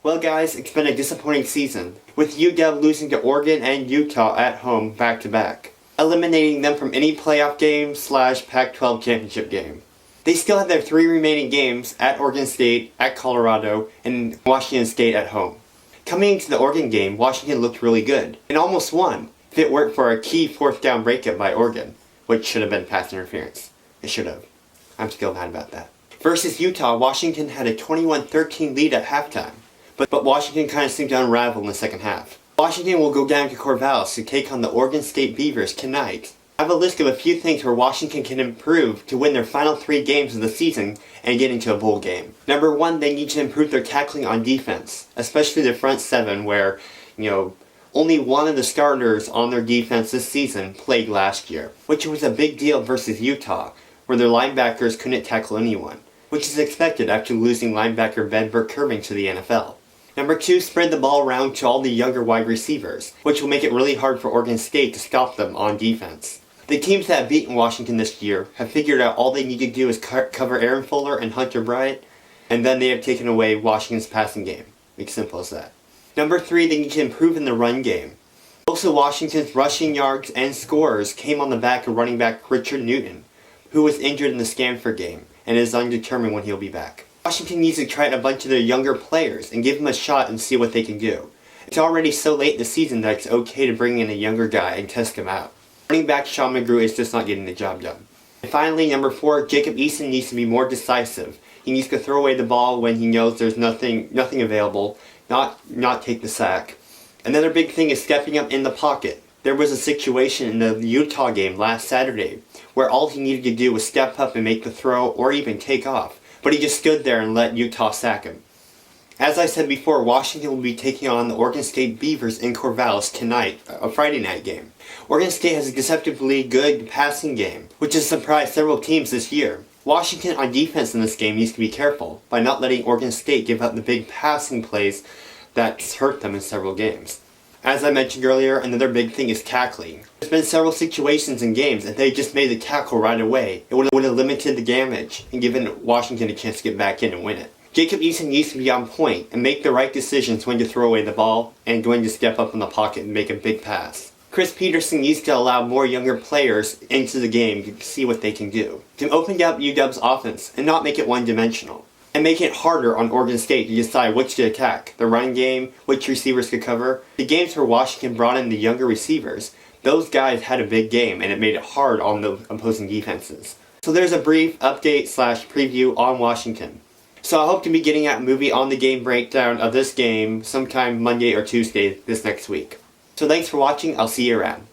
Well guys, it's been a disappointing season, with UW losing to Oregon and Utah at home back-to-back, eliminating them from any playoff game / Pac-12 championship game. They still have their 3 remaining games at Oregon State, at Colorado, and Washington State at home. Coming into the Oregon game, Washington looked really good, and almost won, if it weren't for a key 4th down breakup by Oregon, which should have been pass interference. It should have. I'm still mad about that. Versus Utah, Washington had a 21-13 lead at halftime. But Washington kind of seemed to unravel in the second half. Washington will go down to Corvallis to take on the Oregon State Beavers tonight. I have a list of a few things where Washington can improve to win their final 3 games of the season and get into a bowl game. Number 1, they need to improve their tackling on defense, especially their front 7 where, only one of the starters on their defense this season played last year, which was a big deal versus Utah, where their linebackers couldn't tackle anyone, which is expected after losing linebacker Ben Burke-Kirby to the NFL. Number 2, spread the ball around to all the younger wide receivers, which will make it really hard for Oregon State to stop them on defense. The teams that have beaten Washington this year have figured out all they need to do is cover Aaron Fuller and Hunter Bryant, and then they have taken away Washington's passing game. It's simple as that. Number 3, they need to improve in the run game. Also, Washington's rushing yards and scores came on the back of running back Richard Newton, who was injured in the Stanford game and is undetermined when he'll be back. Washington needs to try a bunch of their younger players and give them a shot and see what they can do. It's already so late in the season that it's okay to bring in a younger guy and test him out. Running back Sean McGrew is just not getting the job done. And finally, number 4, Jacob Eason needs to be more decisive. He needs to throw away the ball when he knows there's nothing available, not take the sack. Another big thing is stepping up in the pocket. There was a situation in the Utah game last Saturday where all he needed to do was step up and make the throw or even take off, but he just stood there and let Utah sack him. As I said before, Washington will be taking on the Oregon State Beavers in Corvallis tonight, a Friday night game. Oregon State has a deceptively good passing game, which has surprised several teams this year. Washington on defense in this game needs to be careful by not letting Oregon State give up the big passing plays that's hurt them in several games. As I mentioned earlier, another big thing is tackling. There's been several situations in games that they just made the tackle right away. It would have limited the damage and given Washington a chance to get back in and win it. Jacob Eason needs to be on point and make the right decisions when to throw away the ball and when to step up in the pocket and make a big pass. Chris Peterson needs to allow more younger players into the game to see what they can do, to open up UW's offense and not make it one-dimensional, and make it harder on Oregon State to decide which to attack, the run game, which receivers to cover. The games where Washington brought in the younger receivers, those guys had a big game and it made it hard on the opposing defenses. So there's a brief update / preview on Washington. So I hope to be getting out a movie on the game breakdown of this game sometime Monday or Tuesday this next week. So thanks for watching, I'll see you around.